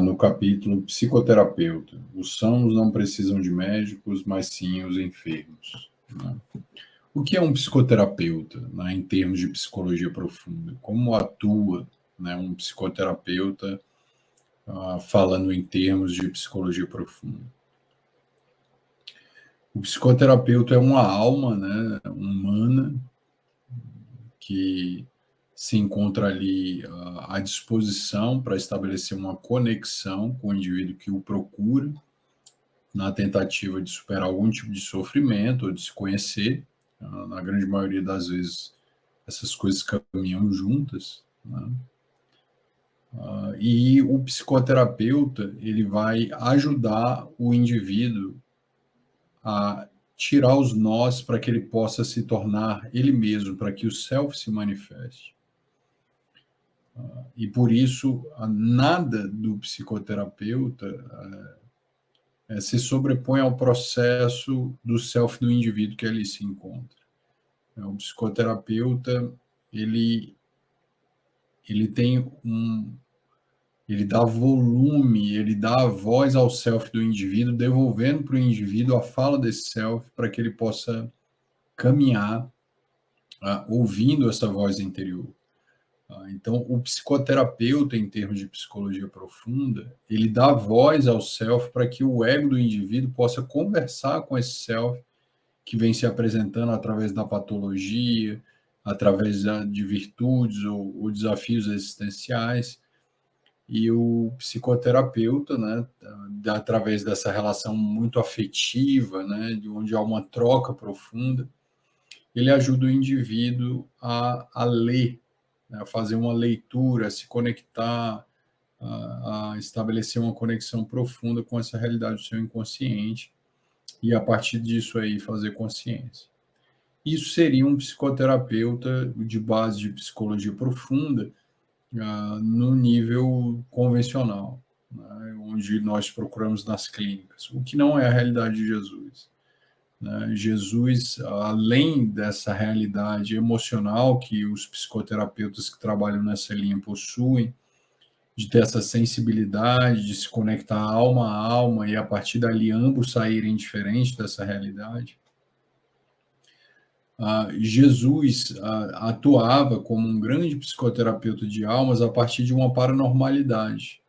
no capítulo Psicoterapeuta. Os sãos não precisam de médicos, mas sim os enfermos. Né? O que é um psicoterapeuta, né, em termos de psicologia profunda? Como atua, né, um psicoterapeuta falando em termos de psicologia profunda? O psicoterapeuta é uma alma, né, humana que se encontra ali à disposição para estabelecer uma conexão com o indivíduo que o procura, na tentativa de superar algum tipo de sofrimento ou de se conhecer. Na grande maioria das vezes, essas coisas caminham juntas, né? E o psicoterapeuta ele vai ajudar o indivíduo a tirar os nós para que ele possa se tornar ele mesmo, para que o self se manifeste. E por isso, nada do psicoterapeuta se sobrepõe ao processo do self do indivíduo que ali se encontra. O psicoterapeuta, ele tem ele dá volume, ele dá voz ao self do indivíduo, devolvendo para o indivíduo a fala desse self para que ele possa caminhar ouvindo essa voz interior. Então, o psicoterapeuta, em termos de psicologia profunda, ele dá voz ao self para que o ego do indivíduo possa conversar com esse self que vem se apresentando através da patologia, através de virtudes ou desafios existenciais. E o psicoterapeuta, né, através dessa relação muito afetiva, né, de onde há uma troca profunda, ele ajuda o indivíduo a ler, né, a fazer uma leitura, a se conectar, a estabelecer uma conexão profunda com essa realidade do seu inconsciente e, a partir disso, aí, fazer consciência. Isso seria um psicoterapeuta de base de psicologia profunda, no nível convencional, né, onde nós procuramos nas clínicas, o que não é a realidade de Jesus. Né? Jesus, além dessa realidade emocional que os psicoterapeutas que trabalham nessa linha possuem, de ter essa sensibilidade, de se conectar alma a alma e a partir dali ambos saírem diferentes dessa realidade, Jesus atuava como um grande psicoterapeuta de almas a partir de uma paranormalidade,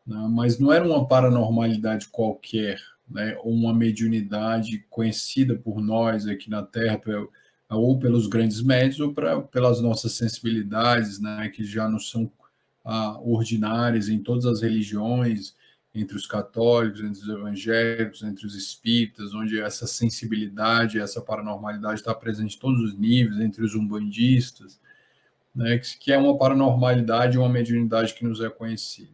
né? Mas não era uma paranormalidade qualquer, né? Ou uma mediunidade conhecida por nós aqui na Terra, ou pelos grandes médios, ou pelas nossas sensibilidades, né? Que já não são ordinárias em todas as religiões, entre os católicos, entre os evangélicos, entre os espíritas, onde essa sensibilidade, essa paranormalidade está presente em todos os níveis, entre os umbandistas, né, que é uma paranormalidade, uma mediunidade que nos é conhecida.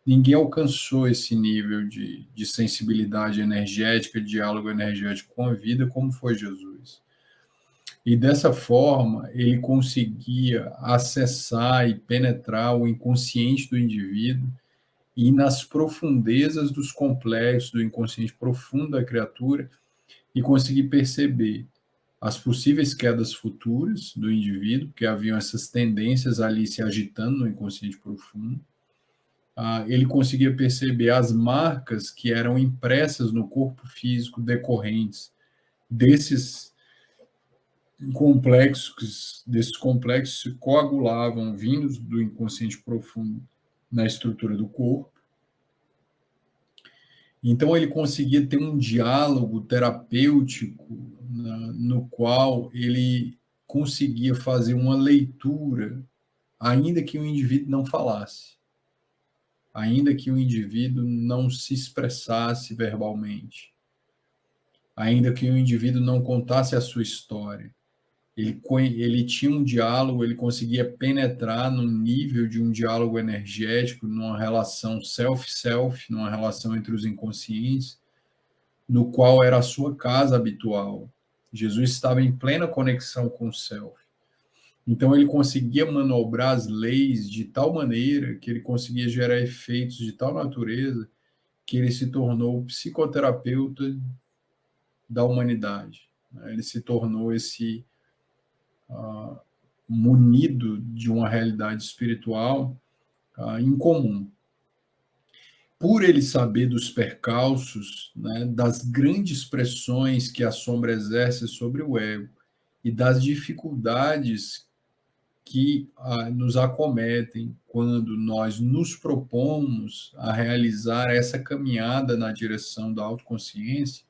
Ninguém alcançou esse nível de sensibilidade energética, de diálogo energético com a vida, como foi Jesus. E dessa forma, ele conseguia acessar e penetrar o inconsciente do indivíduo e nas profundezas dos complexos do inconsciente profundo da criatura e conseguir perceber as possíveis quedas futuras do indivíduo, que haviam essas tendências ali se agitando no inconsciente profundo. Ele conseguia perceber as marcas que eram impressas no corpo físico decorrentes desses complexos se coagulavam vindos do inconsciente profundo na estrutura do corpo. Então, ele conseguia ter um diálogo terapêutico, no qual ele conseguia fazer uma leitura, ainda que o indivíduo não falasse, ainda que o indivíduo não se expressasse verbalmente, ainda que o indivíduo não contasse a sua história. Ele tinha um diálogo, ele conseguia penetrar no nível de um diálogo energético, numa relação self-self, numa relação entre os inconscientes, no qual era a sua casa habitual. Jesus estava em plena conexão com o self. Então, ele conseguia manobrar as leis de tal maneira que ele conseguia gerar efeitos de tal natureza que ele se tornou o psicoterapeuta da humanidade. Ele se tornou esse munido de uma realidade espiritual incomum. por ele saber dos percalços, né, das grandes pressões que a sombra exerce sobre o ego e das dificuldades que nos acometem quando nós nos propomos a realizar essa caminhada na direção da autoconsciência,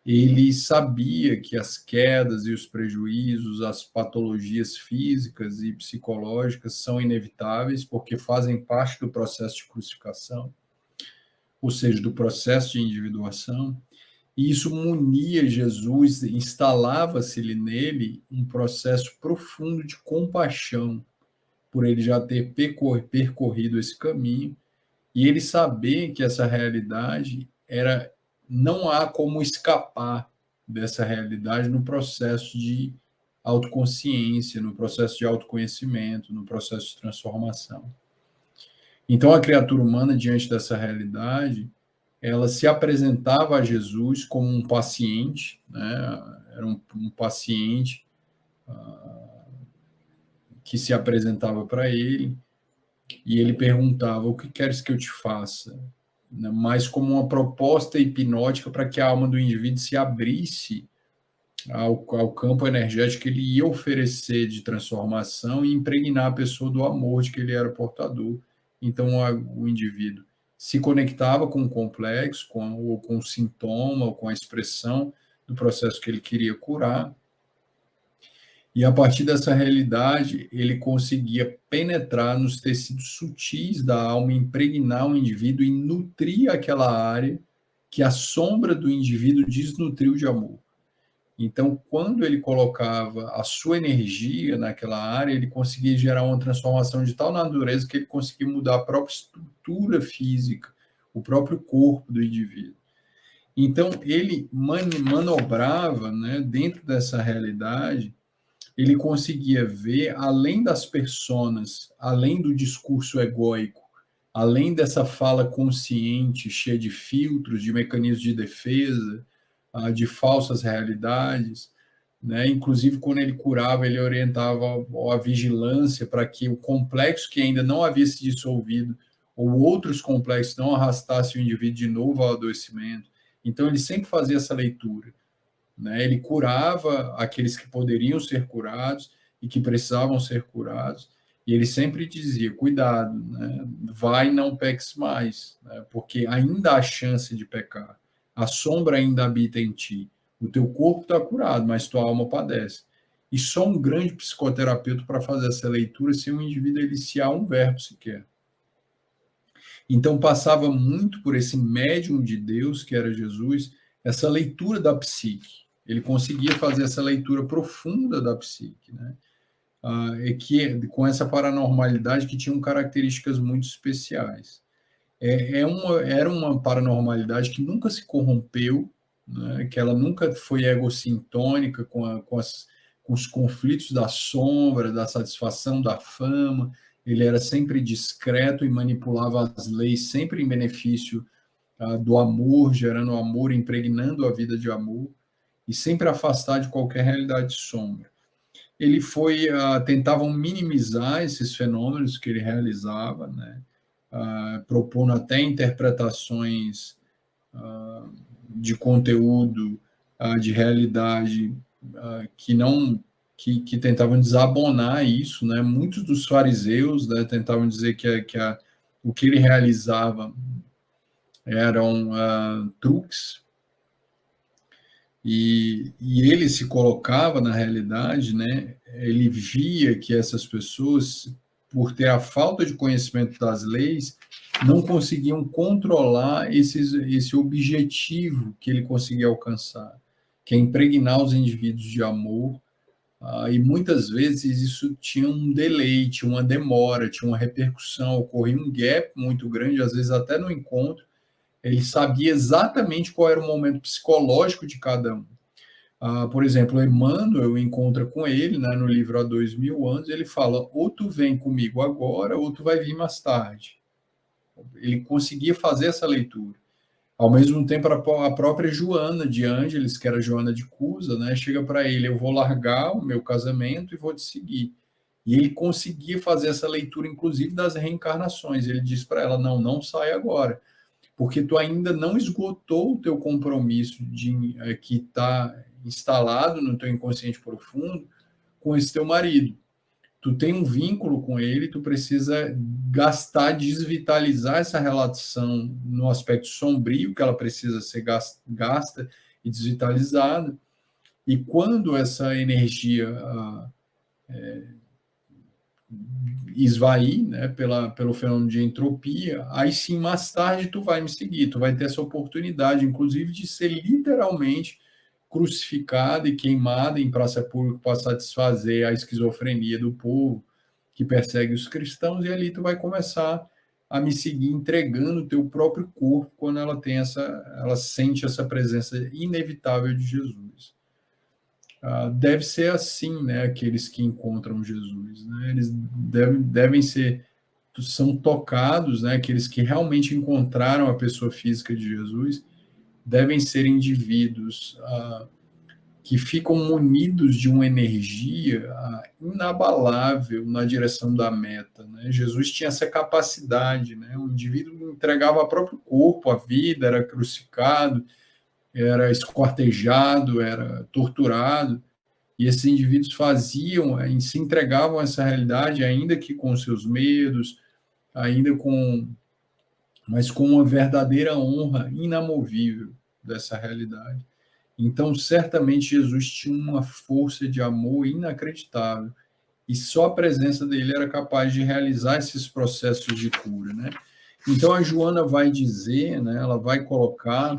ele sabia que as quedas e os prejuízos, as patologias físicas e psicológicas são inevitáveis, porque fazem parte do processo de crucificação, ou seja, do processo de individuação, e isso munia Jesus, instalava-se nele um processo profundo de compaixão, por ele já ter percorrido esse caminho, e ele saber que essa realidade era, não há como escapar dessa realidade no processo de autoconsciência, no processo de autoconhecimento, no processo de transformação. Então, a criatura humana, diante dessa realidade, ela se apresentava a Jesus como um paciente, né? Era um paciente que se apresentava para ele, e ele perguntava: o que queres que eu te faça? Mas como uma proposta hipnótica para que a alma do indivíduo se abrisse ao campo energético que ele ia oferecer de transformação e impregnar a pessoa do amor de que ele era portador. Então, o indivíduo se conectava com o complexo, ou com o sintoma, ou com a expressão do processo que ele queria curar, e a partir dessa realidade, ele conseguia penetrar nos tecidos sutis da alma, impregnar o indivíduo e nutrir aquela área que a sombra do indivíduo desnutriu de amor. Então, quando ele colocava a sua energia naquela área, ele conseguia gerar uma transformação de tal natureza que ele conseguia mudar a própria estrutura física, o próprio corpo do indivíduo. Então, ele manobrava, né, dentro dessa realidade, ele conseguia ver, além das personas, além do discurso egóico, além dessa fala consciente, cheia de filtros, de mecanismos de defesa, de falsas realidades, né? Inclusive, quando ele curava, ele orientava a vigilância para que o complexo que ainda não havia se dissolvido, ou outros complexos, não arrastassem o indivíduo de novo ao adoecimento. Então, ele sempre fazia essa leitura, né? Ele curava aqueles que poderiam ser curados e que precisavam ser curados, e ele sempre dizia: cuidado, né? Vai, não peques mais, né? Porque ainda há chance de pecar, a sombra ainda habita em ti, o teu corpo está curado, mas tua alma padece. E só um grande psicoterapeuta para fazer essa leitura sem o indivíduo iniciar um verbo sequer. Então passava muito por esse médium de Deus, que era Jesus, essa leitura da psique. Ele conseguia fazer essa leitura profunda da psique, né? E que, com essa paranormalidade que tinham características muito especiais. Era uma paranormalidade que nunca se corrompeu, né? Que ela nunca foi egocintônica com os conflitos da sombra, da satisfação da fama. Ele era sempre discreto e manipulava as leis sempre em benefício do amor, gerando amor, impregnando a vida de amor, e sempre afastar de qualquer realidade de sombra. Ele tentavam minimizar esses fenômenos que ele realizava, né? Propondo até interpretações de conteúdo, de realidade, que tentavam desabonar isso, né? Muitos dos fariseus, né, tentavam dizer que o que ele realizava eram truques, e ele se colocava na realidade, né? Ele via que essas pessoas, por ter a falta de conhecimento das leis, não conseguiam controlar esse objetivo que ele conseguia alcançar, que é impregnar os indivíduos de amor, e muitas vezes isso tinha um delay, tinha uma demora, tinha uma repercussão, ocorria um gap muito grande, às vezes até no encontro. Ele sabia exatamente qual era o momento psicológico de cada um. Por exemplo, Emmanuel encontra com ele, né, no livro Há 2000 anos, ele fala: ou tu vem comigo agora, ou tu vai vir mais tarde. Ele conseguia fazer essa leitura. Ao mesmo tempo, a própria Joana de Ângeles, que era Joana de Cusa, né, chega para ele: eu vou largar o meu casamento e vou te seguir. E ele conseguia fazer essa leitura, inclusive, das reencarnações. Ele diz para ela: não sai agora, porque tu ainda não esgotou o teu compromisso que está instalado no teu inconsciente profundo com esse teu marido. Tu tem um vínculo com ele, tu precisa gastar, desvitalizar essa relação no aspecto sombrio, que ela precisa ser gasta e desvitalizada. E quando essa energia esvair, né, pelo fenômeno de entropia, aí sim, mais tarde, tu vai me seguir, tu vai ter essa oportunidade, inclusive, de ser literalmente crucificada e queimada em praça pública para satisfazer a esquizofrenia do povo que persegue os cristãos, e ali tu vai começar a me seguir entregando o teu próprio corpo quando ela sente essa presença inevitável de Jesus. Deve ser assim, né, aqueles que encontram Jesus, né, eles devem ser, são tocados, né, aqueles que realmente encontraram a pessoa física de Jesus, devem ser indivíduos que ficam munidos de uma energia inabalável na direção da meta, né? Jesus tinha essa capacidade, né? O indivíduo entregava o próprio corpo, a vida, era crucificado, era esquartejado, era torturado, e esses indivíduos se entregavam a essa realidade, ainda que com seus medos, mas com uma verdadeira honra inamovível dessa realidade. Então, certamente, Jesus tinha uma força de amor inacreditável, e só a presença dele era capaz de realizar esses processos de cura, né? Então, a Joana vai dizer, né, ela vai colocar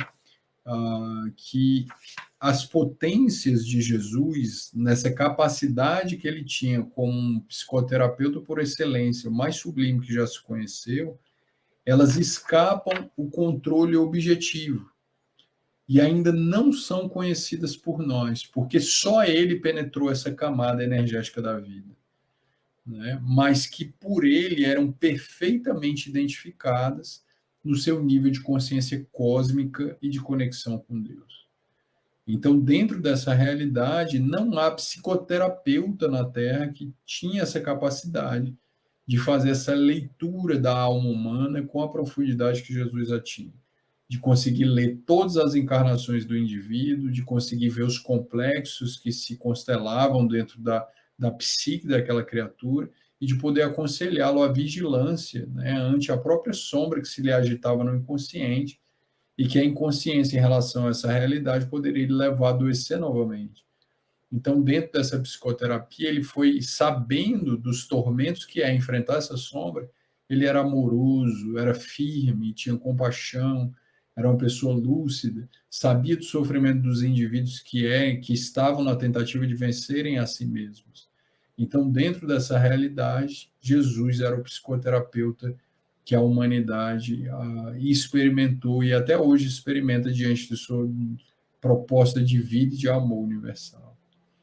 que as potências de Jesus, nessa capacidade que ele tinha como um psicoterapeuta por excelência, o mais sublime que já se conheceu, elas escapam o controle objetivo e ainda não são conhecidas por nós, porque só ele penetrou essa camada energética da vida, né? Mas que por ele eram perfeitamente identificadas no seu nível de consciência cósmica e de conexão com Deus. Então, dentro dessa realidade, não há psicoterapeuta na Terra que tinha essa capacidade de fazer essa leitura da alma humana com a profundidade que Jesus a tinha, de conseguir ler todas as encarnações do indivíduo, de conseguir ver os complexos que se constelavam dentro da psique daquela criatura e de poder aconselhá-lo à vigilância, né, ante a própria sombra que se lhe agitava no inconsciente, e que a inconsciência em relação a essa realidade poderia levar a adoecer novamente. Então, dentro dessa psicoterapia, ele foi sabendo dos tormentos que é enfrentar essa sombra, ele era amoroso, era firme, tinha compaixão, era uma pessoa lúcida, sabia do sofrimento dos indivíduos que estavam na tentativa de vencerem a si mesmos. Então, dentro dessa realidade, Jesus era o psicoterapeuta que a humanidade experimentou e até hoje experimenta diante de sua proposta de vida e de amor universal.